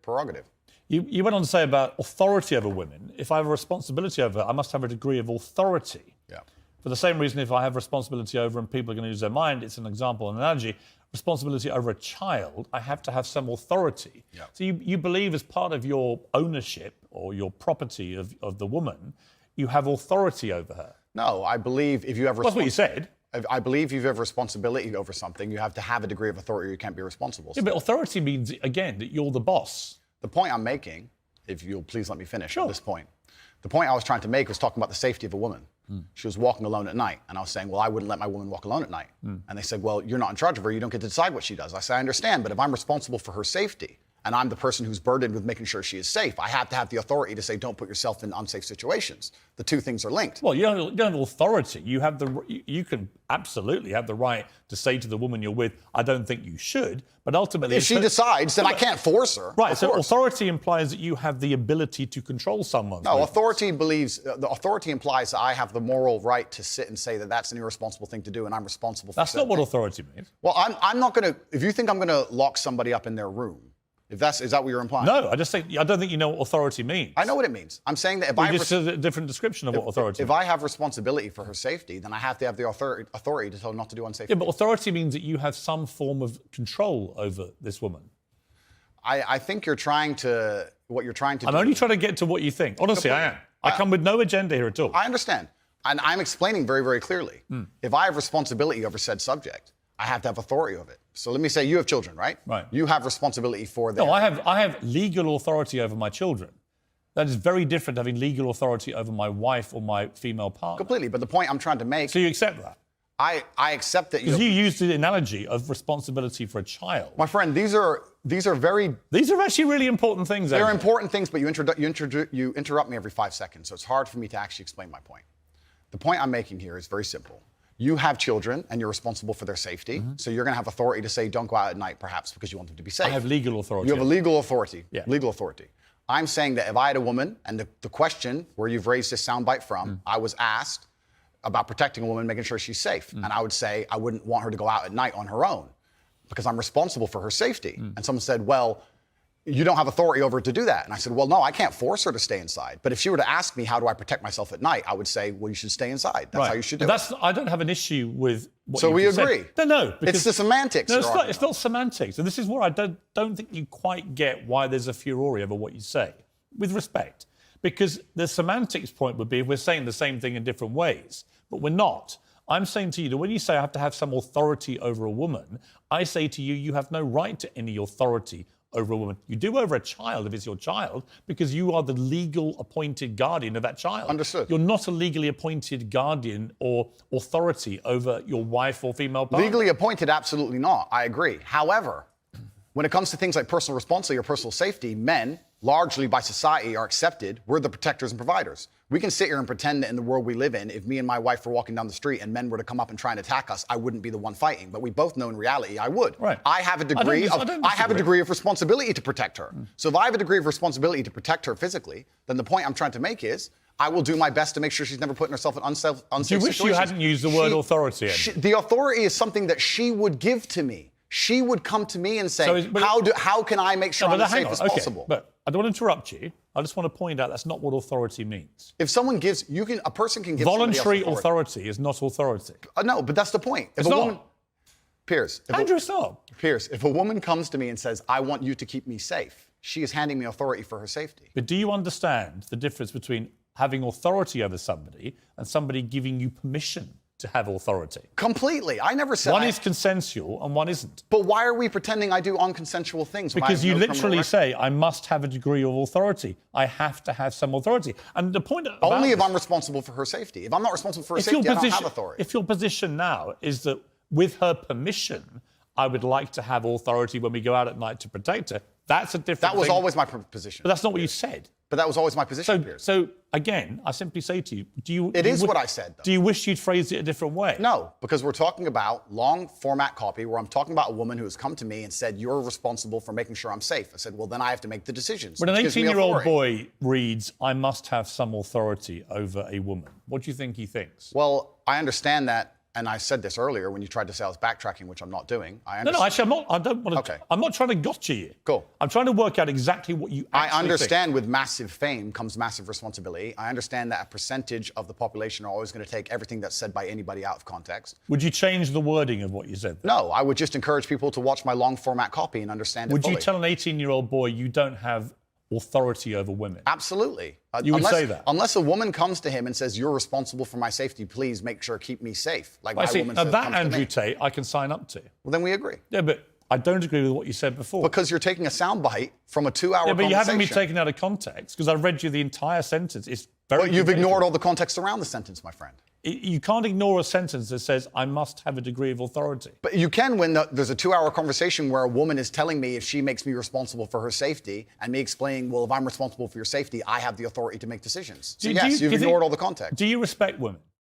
prerogative. You went on to say about authority over women. If I have a responsibility over her, I must have a degree of authority. Yeah. For the same reason, if I have responsibility over and people are going to use their mind, it's an example, an analogy. Responsibility over a child, I have to have some authority. Yeah. So you believe as part of your ownership or your property of the woman, you have authority over her. No, I believe if you have... That's what you said. I believe if you have responsibility over something, you have to have a degree of authority or you can't be responsible. Yeah, but authority means, again, that you're the boss. The point I'm making, if you'll please let me finish Sure. at this point. The point I was trying to make was talking about the safety of a woman. She was walking alone at night, and I was saying, well, I wouldn't let my woman walk alone at night. And they said, well, you're not in charge of her. You don't get to decide what she does. I said, I understand, but if I'm responsible for her safety, and I'm the person who's burdened with making sure she is safe, I have to have the authority to say, don't put yourself in unsafe situations. The two things are linked. Well, you don't have authority. You can absolutely have the right to say to the woman you're with, I don't think you should, but ultimately... If she decides, then I can't force her. Right, so authority implies that you have the ability to control someone. No, authority implies that I have the moral right to sit and say that that's an irresponsible thing to do and I'm responsible for That's not what authority means. Well, I'm not going to... If you think I'm going to lock somebody up in their room, is that what you're implying? No, I don't think you know what authority means. I know what it means. I'm saying that if You just said a different description of what authority means. If I have responsibility for her safety, then I have to have the authority to tell her not to do unsafe things. Yeah, but authority means that you have some form of control over this woman. I think you're trying to... What you're trying to do... I'm only trying to get to what you think. Honestly, I am. I come with no agenda here at all. I understand. And I'm explaining very, very clearly. If I have responsibility over said subject, I have to have authority of it. So let me say you have children, right? Right. You have responsibility for them. No, I have legal authority over my children. That is very different to having legal authority over my wife or my female partner. Completely. But the point I'm trying to make... So you accept that? I accept that Because you used the analogy of responsibility for a child. My friend, these are very... These are actually really important things. They're important things, but you interrupt me every 5 seconds, so it's hard for me to actually explain my point. The point I'm making here is very simple. You have children, and you're responsible for their safety, so you're going to have authority to say, don't go out at night, perhaps, because you want them to be safe. I have legal authority. You have a legal authority. Yeah. Legal authority. I'm saying that if I had a woman, and the question where you've raised this soundbite from, I was asked about protecting a woman, making sure she's safe. And I would say I wouldn't want her to go out at night on her own because I'm responsible for her safety. And someone said, well, you don't have authority over her to do that. And I said, well, no, I can't force her to stay inside. But if she were to ask me, how do I protect myself at night? I would say, well, you should stay inside. That's how you should do it. I don't have an issue with what So you we just agree. Said. No, because it's the semantics. No, it's not semantics. And this is where I don't think you quite get why there's a furore over what you say, with respect. Because the semantics point would be if we're saying the same thing in different ways, but we're not. I'm saying to you that when you say I have to have some authority over a woman, I say to you, you have no right to any authority over a woman. You do over a child if it's your child, because you are the legal appointed guardian of that child. Understood. You're not a legally appointed guardian or authority over your wife or female partner. Legally appointed, absolutely not. I agree. However, when it comes to things like personal responsibility or personal safety, men, largely by society, are accepted. We're the protectors and providers. We can sit here and pretend that in the world we live in, if me and my wife were walking down the street and men were to come up and try and attack us, I wouldn't be the one fighting. But we both know in reality I would. Right. I have a degree of responsibility to protect her. So if I have a degree of responsibility to protect her physically, then the point I'm trying to make is I will do my best to make sure she's never putting herself in unsafe situations. Do you wish you hadn't used the word authority? The authority is something that she would give to me. She would come to me and say, how can I make sure I'm as safe as possible? But I don't want to interrupt you. I just want to point out that's not what authority means. If someone gives, a person can give voluntary authority is not authority. No, but that's the point. It's not. Piers. Andrew, stop. Piers, if a woman comes to me and says, I want you to keep me safe, she is handing me authority for her safety. But do you understand the difference between having authority over somebody and somebody giving you permission to have authority? Completely. I never said one is consensual and one isn't. But why are we pretending I do unconsensual things? Because you literally say, I must have a degree of authority. I have to have some authority. And the point only if I'm responsible for her safety. If I'm not responsible for her safety, I don't have authority. If your position now is that with her permission, I would like to have authority when we go out at night to protect her, that's a different thing. That was always my position. But that's not what you said. But that was always my position, Piers. So again, I simply say to you, It is what I said, though. Do you wish you'd phrased it a different way? No, because we're talking about long format copy where I'm talking about a woman who has come to me and said, you're responsible for making sure I'm safe. I said, well, then I have to make the decisions. When an 18-year-old boy reads, I must have some authority over a woman, what do you think he thinks? Well, I understand that. and I said this earlier when you tried to say I was backtracking, which I'm not doing. I No, understand. no, actually, I'm not. I don't want to. Okay. I'm not trying to gotcha you. Cool. I'm trying to work out exactly what you I actually understand with massive fame comes massive responsibility. I understand that a percentage of the population are always going to take everything that's said by anybody out of context. think. Would you change the wording of what you said? No, I would just encourage people to watch my long format copy and understand it Would fully. you tell an 18-year-old boy you don't have authority over women? Absolutely. You would unless, say that? Unless a woman comes to him and says, you're responsible for my safety, please make sure, keep me safe. Like I my see. woman Now says, that comes to Andrew me. Tate, I can sign up to. Well, then we agree. Yeah, but I don't agree with what you said before. Because you're taking a soundbite from a 2-hour yeah, but conversation. you haven't been taken out of context because I read you the entire sentence. It's very. But you've competitive. ignored all the context around the sentence, my friend. You can't ignore a sentence that says I must have a degree of authority. But you can when there's a 2-hour conversation where a woman is telling me if she makes me responsible for her safety, and me explaining, well, if I'm responsible for your safety, I have the authority to make decisions. So yes, you've ignored all the context. Do you respect women?